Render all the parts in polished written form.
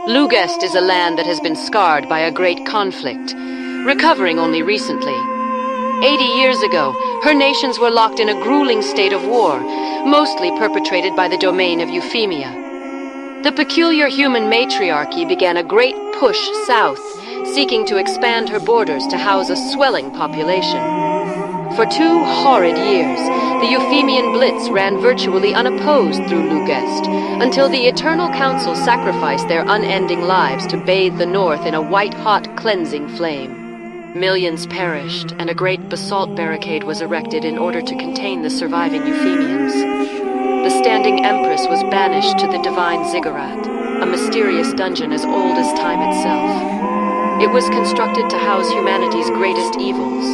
Lugeste is a land that has been scarred by a great conflict, recovering only recently. 80 years ago, her nations were locked in a grueling state of war, mostly perpetrated by the domain of Euphemia. The peculiar human matriarchy began a great push south, seeking to expand her borders to house a swelling population. For 2 horrid years, the Euphemian Blitz ran virtually unopposed through Lugeste, until the Eternal Council sacrificed their unending lives to bathe the north in a white-hot cleansing flame. Millions perished, and a great basalt barricade was erected in order to contain the surviving Euphemians. The standing empress was banished to the divine ziggurat, a mysterious dungeon as old as time itself. It was constructed to house humanity's greatest evils.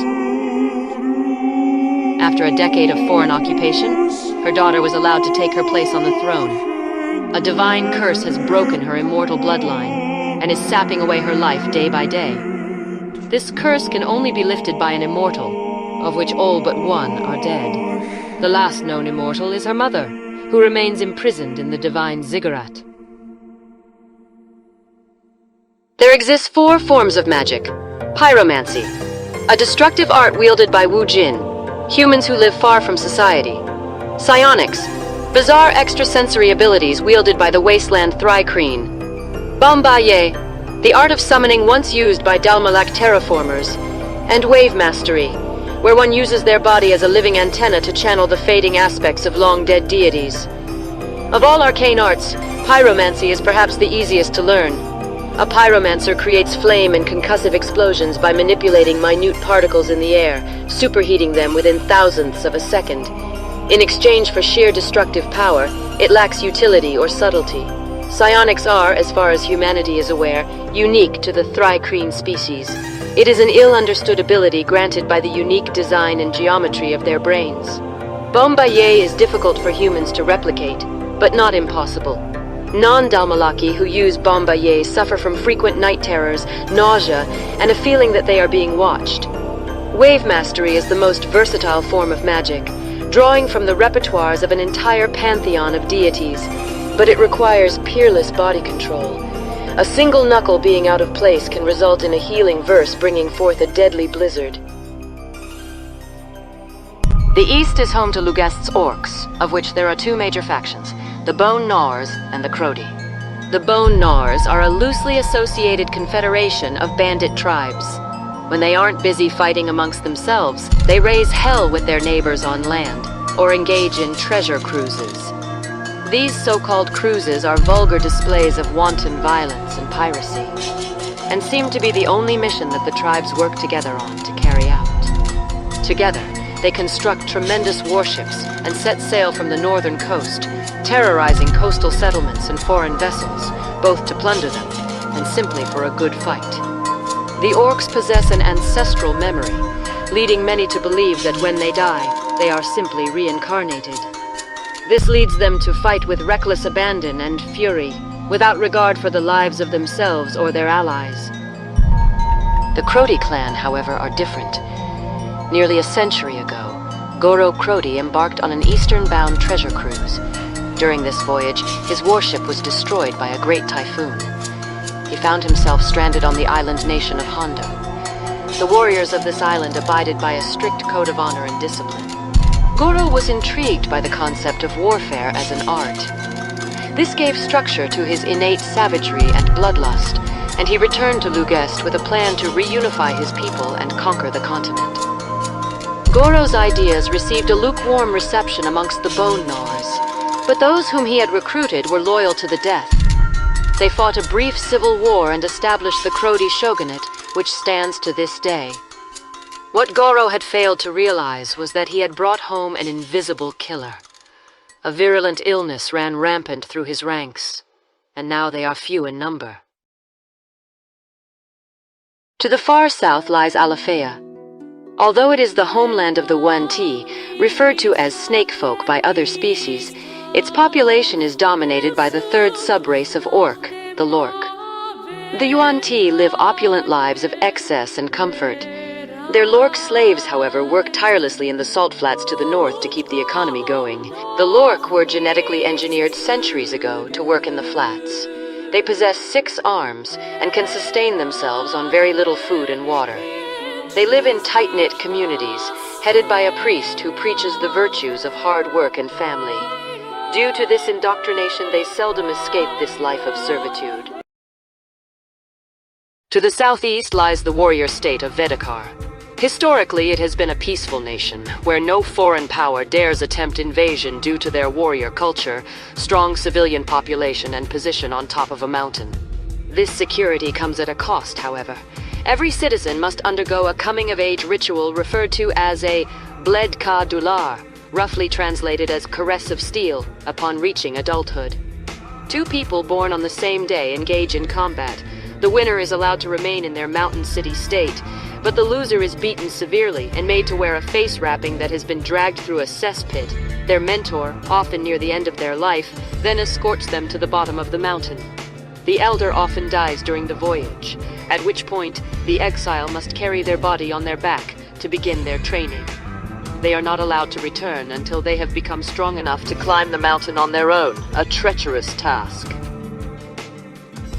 After a decade of foreign occupation, her daughter was allowed to take her place on the throne. A divine curse has broken her immortal bloodline and is sapping away her life day by day. This curse can only be lifted by an immortal, of which all but one are dead. The last known immortal is her mother, who remains imprisoned in the divine ziggurat. There exist 4 forms of magic. Pyromancy, a destructive art wielded by Wu Jin, humans who live far from society. Psionics, bizarre extrasensory abilities wielded by the wasteland Thrycreen. Bombaye, the art of summoning once used by Dalmalak terraformers. And wave mastery, where one uses their body as a living antenna to channel the fading aspects of long-dead deities. Of all arcane arts, pyromancy is perhaps the easiest to learn. A pyromancer creates flame and concussive explosions by manipulating minute particles in the air, superheating them within thousandths of a second. In exchange for sheer destructive power, it lacks utility or subtlety. Psionics are, as far as humanity is aware, unique to the Thrycreen species. It is an ill-understood ability granted by the unique design and geometry of their brains. Bombaye is difficult for humans to replicate, but not impossible. Non-Dalmalaki who use Bombaye suffer from frequent night terrors, nausea, and a feeling that they are being watched. Wave mastery is the most versatile form of magic, drawing from the repertoires of an entire pantheon of deities, but it requires peerless body control. A single knuckle being out of place can result in a healing verse bringing forth a deadly blizzard. The east is home to Lugeste's orcs, of which there are 2 major factions, the Bone Gnawers and the Crody. The Bone Gnawers are a loosely associated confederation of bandit tribes. When they aren't busy fighting amongst themselves, they raise hell with their neighbors on land, or engage in treasure cruises. These so-called cruises are vulgar displays of wanton violence and piracy, and seem to be the only mission that the tribes work together on to carry out. Together, they construct tremendous warships and set sail from the northern coast, terrorizing coastal settlements and foreign vessels, both to plunder them and simply for a good fight. The orcs possess an ancestral memory, leading many to believe that when they die, they are simply reincarnated. This leads them to fight with reckless abandon and fury, without regard for the lives of themselves or their allies. The Crody clan, however, are different. Nearly a century ago, Goro Crody embarked on an eastern-bound treasure cruise. During this voyage, his warship was destroyed by a great typhoon. He found himself stranded on the island nation of Hondo. The warriors of this island abided by a strict code of honor and discipline. Goro was intrigued by the concept of warfare as an art. This gave structure to his innate savagery and bloodlust, and he returned to Lugeste with a plan to reunify his people and conquer the continent. Goro's ideas received a lukewarm reception amongst the Bone Gnawers, but those whom he had recruited were loyal to the death. They fought a brief civil war and established the Crody shogunate, which stands to this day. What Goro had failed to realize was that he had brought home an invisible killer. A virulent illness ran rampant through his ranks, and now they are few in number. To the far south lies Alafea. Although it is the homeland of the Yuan-Ti, referred to as snake folk by other species, its population is dominated by the 3rd subrace of orc, the Lork. The Yuan-Ti live opulent lives of excess and comfort. Their Lork slaves, however, work tirelessly in the salt flats to the north to keep the economy going. The Lork were genetically engineered centuries ago to work in the flats. They possess 6 arms and can sustain themselves on very little food and water. They live in tight-knit communities, headed by a priest who preaches the virtues of hard work and family. Due to this indoctrination, they seldom escape this life of servitude. To the southeast lies the warrior state of Vedekar. Historically, it has been a peaceful nation, where no foreign power dares attempt invasion due to their warrior culture, strong civilian population, and position on top of a mountain. This security comes at a cost, however. Every citizen must undergo a coming-of-age ritual referred to as a bled ka dular, roughly translated as caress of steel, upon reaching adulthood. 2 people born on the same day engage in combat. The winner is allowed to remain in their mountain city state, but the loser is beaten severely and made to wear a face wrapping that has been dragged through a cesspit. Their mentor, often near the end of their life, then escorts them to the bottom of the mountain. The elder often dies during the voyage, at which point the exile must carry their body on their back to begin their training. They are not allowed to return until they have become strong enough to climb the mountain on their own, a treacherous task.